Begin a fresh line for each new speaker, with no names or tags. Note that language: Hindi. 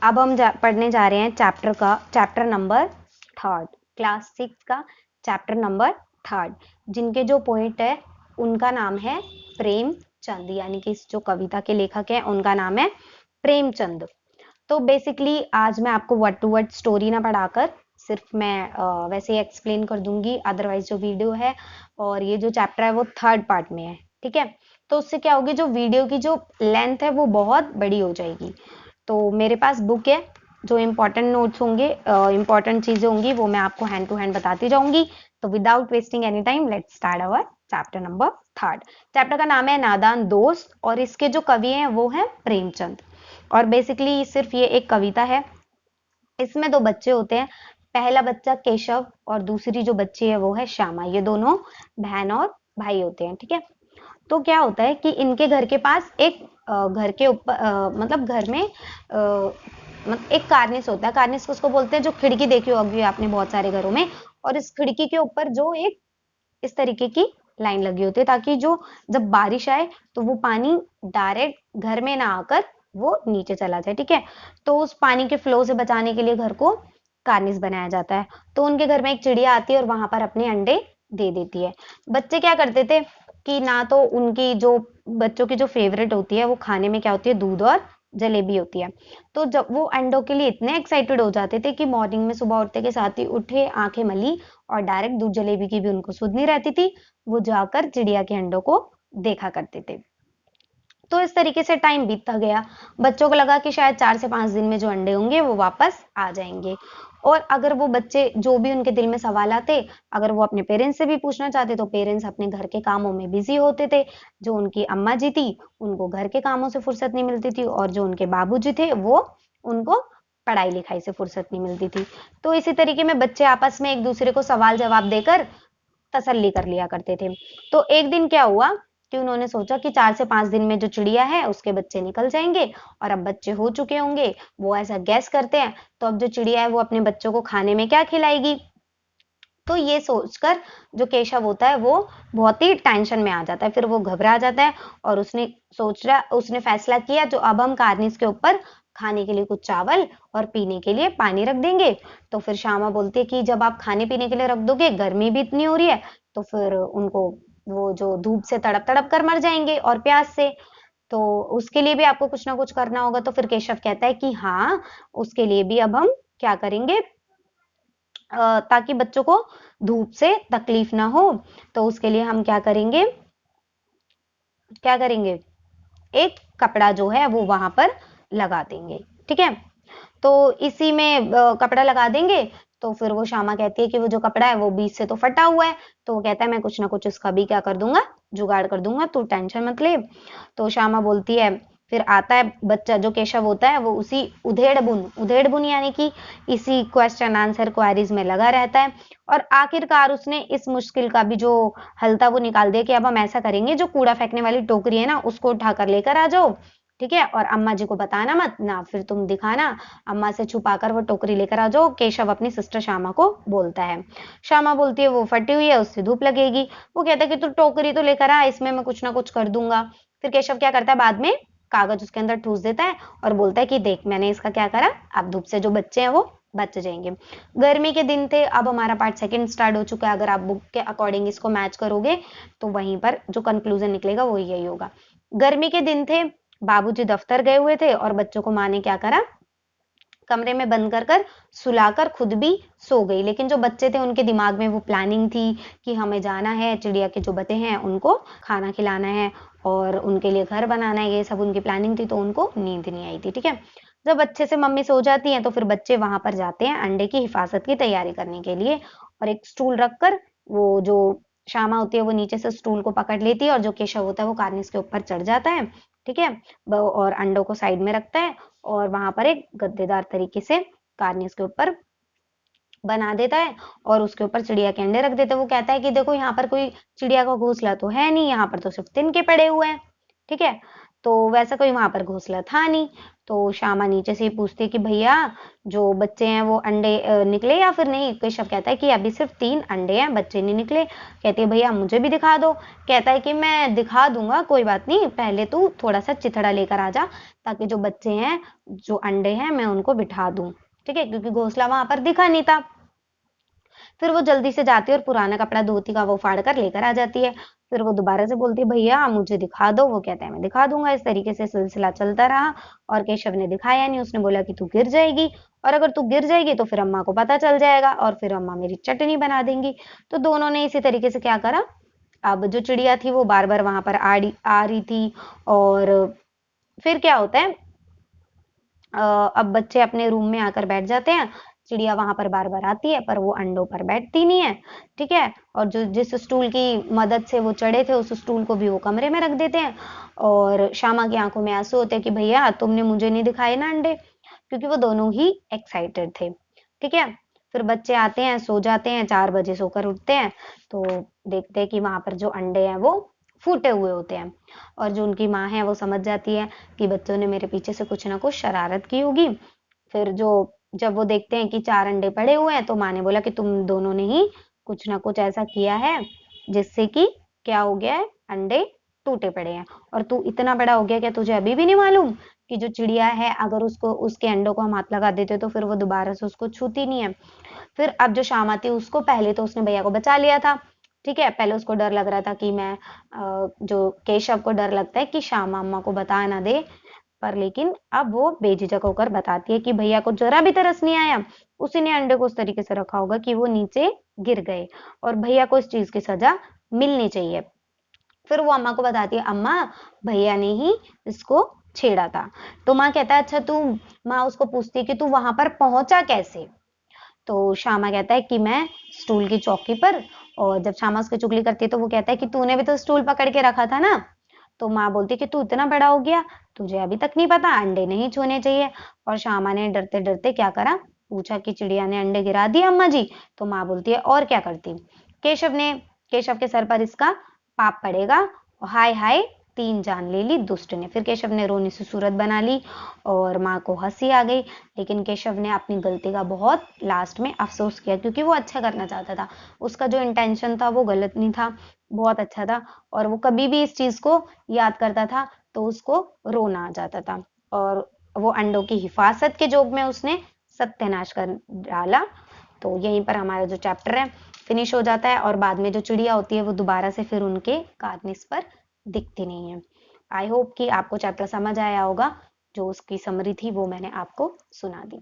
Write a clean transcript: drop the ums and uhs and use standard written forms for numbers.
अब हम पढ़ने जा रहे हैं चैप्टर नंबर 3, क्लास 6 का चैप्टर नंबर 3, जिनके जो पोएट है उनका नाम है प्रेमचंद, यानी कि इस जो कविता के लेखक हैं उनका नाम है प्रेमचंद। तो बेसिकली आज मैं आपको वर्ड टू वर्ड स्टोरी ना पढ़ाकर सिर्फ मैं वैसे ही एक्सप्लेन कर दूंगी, अदरवाइज जो वीडियो है और ये जो चैप्टर है वो 3rd पार्ट में है, ठीक है। तो उससे क्या होगी, जो वीडियो की जो लेंथ है वो बहुत बड़ी हो जाएगी। तो मेरे पास बुक है, जो इम्पोर्टेंट नोट्स होंगे, इम्पोर्टेंट चीजें होंगी वो मैं आपको हैंड टू हैंड बताती जाऊंगी। तो without wasting any time let's start our chapter number 3। Chapter का नाम है नादान दोस्त और इसके जो कवि हैं वो हैं प्रेमचंद। और बेसिकली सिर्फ ये एक कविता है। इसमें 2 बच्चे होते हैं, पहला बच्चा केशव और दूसरी जो बच्ची है वो है श्यामा। ये दोनों बहन और भाई होते हैं, ठीक है। तो क्या होता है कि इनके घर के पास एक घर के ऊपर मतलब घर में एक कार्निस होता है। कार्निस किसको बोलते हैं, जो खिड़की देखी होगी आपने बहुत सारे घरों में, और इस खिड़की के ऊपर जो एक इस तरीके की लाइन लगी होती है, ताकि जो जब बारिश आए तो वो पानी डायरेक्ट घर में ना आकर वो नीचे चला जाए, ठीक है। तो उस पानी के फ्लो से बचाने के लिए घर को कार्निस बनाया जाता है। तो उनके घर में एक चिड़िया आती है और वहां पर अपने अंडे दे देती है। बच्चे क्या करते थे कि ना तो उनकी जो बच्चों की जो फेवरेट होती है वो खाने में क्या होती है, दूध और जलेबी होती है। तो जब वो अंडों के लिए इतने एक्साइटेड हो जाते थे कि मॉर्निंग में सुबह उठते के साथ ही उठे, आंखें मली और डायरेक्ट दूध जलेबी की भी उनको सुध नहीं रहती थी, वो जाकर चिड़िया के अंडों को देखा करते थे। तो इस तरीके से टाइम बीतता गया। बच्चों को लगा कि शायद 4 से 5 दिन में जो अंडे होंगे वो वापस आ जाएंगे। और अगर वो बच्चे जो भी उनके दिल में सवाल आते, अगर वो अपने पेरेंट्स से भी पूछना चाहते तो पेरेंट्स अपने घर के कामों में बिजी होते थे। जो उनकी अम्मा जी थी उनको घर के कामों से फुर्सत नहीं मिलती थी, और जो उनके बाबूजी थे वो उनको पढ़ाई लिखाई से फुर्सत नहीं मिलती थी। तो इसी तरीके में बच्चे आपस में एक दूसरे को सवाल जवाब देकर तसल्ली कर लिया करते थे। तो एक दिन क्या हुआ कि उन्होंने सोचा कि 4 से 5 दिन में जो चिड़िया है उसके बच्चे निकल जाएंगे और अब बच्चे हो चुके होंगे। वो ऐसा गैस करते हैं, तो अब जो चिड़िया है वो अपने बच्चों को खाने में क्या खिलाएगी। तो ये सोचकर जो केशव होता है वो बहुत ही टेंशन में आ जाता है, फिर वो घबरा जाता है और उसने फैसला किया जो अब हम कार्निस के ऊपर खाने के लिए कुछ चावल और पीने के लिए पानी रख देंगे। तो फिर श्यामा बोलती है कि जब आप खाने पीने के लिए रख दोगे, गर्मी भी इतनी हो रही है, तो फिर उनको वो जो धूप से तड़प तड़प कर मर जाएंगे और प्यास से। तो उसके लिए भी आपको कुछ ना कुछ करना होगा। तो फिर केशव कहता है कि हाँ, उसके लिए भी अब हम क्या करेंगे, ताकि बच्चों को धूप से तकलीफ ना हो, तो उसके लिए हम क्या करेंगे, एक कपड़ा जो है वो वहां पर लगा देंगे, ठीक है। तो इसी में कपड़ा लगा देंगे। तो फिर वो श्यामा कहती है कि वो जो कपड़ा है वो बीच से तो फटा हुआ है, तो वो कहता है मैं कुछ ना कुछ इसका भी क्या कर दूंगा, जुगाड़ कर दूंगा, तू टेंशन मत ले। तो श्यामा बोलती है, फिर आता है बच्चा जो केशव होता है वो उसी उधेड़ बुन यानी कि इसी क्वेश्चन आंसर क्वेरीज में लगा रहता है। और आखिरकार उसने इस मुश्किल का भी जो हल था वो निकाल दिया कि अब हम ऐसा करेंगे, जो कूड़ा फेंकने वाली टोकरी है ना उसको उठाकर लेकर आ जाओ, ठीक है, और अम्मा जी को बताना मत ना, फिर तुम दिखाना, अम्मा से छुपाकर वो टोकरी लेकर आ जाओ। केशव अपनी सिस्टर श्यामा को बोलता है। श्यामा बोलती है वो फटी हुई है, उससे धूप लगेगी। वो कहता है कि तू टोकरी तो लेकर आ, इसमें मैं कुछ ना कुछ कर दूंगा। फिर केशव क्या करता है, बाद में कागज उसके अंदर ठूस देता है और बोलता है कि देख मैंने इसका क्या करा, अब धूप से जो बच्चे हैं वो बच जाएंगे। गर्मी के दिन थे। अब हमारा पार्ट 2 स्टार्ट हो चुका है। अगर आप बुक के अकॉर्डिंग इसको मैच करोगे तो वहीं पर जो कंक्लूजन निकलेगा वो यही होगा। गर्मी के दिन थे, बाबूजी दफ्तर गए हुए थे और बच्चों को माँ ने क्या करा, कमरे में बंद कर सुलाकर खुद भी सो गई। लेकिन जो बच्चे थे उनके दिमाग में वो प्लानिंग थी कि हमें जाना है, चिड़िया के जो बच्चे हैं उनको खाना खिलाना है और उनके लिए घर बनाना है, ये सब उनकी प्लानिंग थी। तो उनको नींद नहीं आई थी, ठीक है। जब अच्छे से मम्मी सो जाती हैं तो फिर बच्चे वहां पर जाते हैं अंडे की हिफाजत की तैयारी करने के लिए, और एक स्टूल रखकर वो जो श्यामा होती है वो नीचे से स्टूल को पकड़ लेती है और जो केशव होता है वो कार्निस के ऊपर चढ़ जाता है, ठीक है, और अंडों को साइड में रखता है और वहां पर एक गद्देदार तरीके से कार्निस के ऊपर बना देता है और उसके ऊपर चिड़िया के अंडे रख देता है। वो कहता है कि देखो यहाँ पर कोई चिड़िया का घोंसला तो है नहीं, यहाँ पर तो सिर्फ तिनके पड़े हुए हैं, ठीक है। तो वैसा कोई वहां पर घोंसला था नहीं। तो श्यामा नीचे से ही पूछती है कि भैया जो बच्चे हैं वो अंडे निकले या फिर नहीं। केशव कहता है कि अभी सिर्फ 3 अंडे हैं, बच्चे नहीं निकले। कहती है भैया मुझे भी दिखा दो। कहता है कि मैं दिखा दूंगा, कोई बात नहीं, पहले तू थोड़ा सा चिथड़ा लेकर आ जा, ताकि जो बच्चे हैं, जो अंडे हैं, मैं उनको बिठा दूं। ठीक है, क्योंकि घोंसला वहां पर दिखा नहीं था। फिर वो जल्दी से जाती है और पुराना कपड़ा धोती का वो फाड़ कर लेकर आ जाती है। फिर वो दोबारा से बोलती है भैया मुझे दिखा दो। वो कहता है मैं दिखा दूंगा। इस तरीके से सिलसिला चलता रहा और केशव ने दिखाया नहीं। उसने बोला कि तू गिर जाएगी, और अगर तू गिर जाएगी तो फिर अम्मा को पता चल जाएगा और फिर अम्मा मेरी चटनी बना देंगी। तो दोनों ने इसी तरीके से क्या करा, अब जो चिड़िया थी वो बार बार वहां पर आ रही थी। और फिर क्या होता है, अब बच्चे अपने रूम में आकर बैठ जाते हैं। चिड़िया वहां पर बार बार आती है पर वो अंडों पर बैठती नहीं है। ठीक है, और जो जिस स्टूल की मदद से वो चढ़े थे उस स्टूल को भी वो कमरे में रख देते हैं। और श्यामा की आंखों में आंसू होते हैं कि भैया तुमने मुझे नहीं दिखाए ना अंडे, क्योंकि वो दोनों ही एक्साइटेड थे। ठीक है, फिर बच्चे आते हैं, सो जाते हैं, 4 बजे सोकर उठते हैं तो देखते हैं कि वहां पर जो अंडे हैं वो फूटे हुए होते हैं। और जो उनकी माँ है वो समझ जाती है कि बच्चों ने मेरे पीछे से कुछ ना कुछ शरारत की होगी। फिर जब वो देखते हैं कि 4 अंडे पड़े हुए हैं तो माँ ने बोला कि तुम दोनों ने ही कुछ ना कुछ ऐसा किया है जिससे कि क्या हो गया है, अंडे टूटे पड़े हैं। और तू इतना बड़ा हो गया, क्या तुझे अभी भी नहीं मालूम कि जो चिड़िया है अगर उसको उसके अंडों को हम हाथ लगा देते तो फिर वो दोबारा से उसको छूती नहीं है। फिर अब जो शाम आती है उसको, पहले तो उसने भैया को बचा लिया था। ठीक है, पहले उसको डर लग रहा था कि जो केशव को डर लगता है कि श्यामा अम्मा को बता ना दे, पर लेकिन अब वो बेझिझक होकर बताती है कि भैया को जरा भी तरस नहीं आया। उसी ने अंडे को उस तरीके से रखा होगा कि वो नीचे गिर गए, और भैया को इस चीज की सजा मिलनी चाहिए। फिर वो अम्मा को बताती है अम्मा भैया ने ही इसको छेड़ा था। तो माँ कहता है अच्छा तू, माँ उसको पूछती है कि तू वहां पर पहुंचा कैसे। तो श्यामा कहता है कि मैं स्टूल की चौकी पर। और जब श्यामा उसकी चुगली करती है तो वो कहता है कि तूने भी तो स्टूल पकड़ के रखा था ना। तो माँ बोलती है कि तू इतना बड़ा हो गया, तुझे अभी तक नहीं पता अंडे नहीं छूने चाहिए। और श्यामा ने डरते डरते क्या करा, पूछा कि चिड़िया ने अंडे गिरा दिए अम्मा जी। तो माँ बोलती है और क्या करती। केशव के सर पर इसका पाप पड़ेगा। हाय हाय, 3 जान ले ली दुष्ट ने। फिर केशव ने रोनी सी सूरत बना ली और माँ को हंसी आ गई। लेकिन केशव ने अपनी गलती का बहुत लास्ट में अफसोस किया, क्योंकि वो अच्छा करना चाहता था। उसका जो इंटेंशन था वो गलत नहीं था, बहुत अच्छा था। और वो कभी भी इस चीज को याद करता था तो उसको रोना आ जाता था। और वो अंडों की हिफाजत के जोग में उसने सत्यानाश कर डाला। तो यहीं पर हमारा जो चैप्टर है फिनिश हो जाता है, और बाद में जो चिड़िया होती है वो दोबारा से फिर उनके कार्निस पर दिखती नहीं है। आई होप कि आपको चैप्टर समझ आया होगा। जो उसकी समरी थी वो मैंने आपको सुना दी।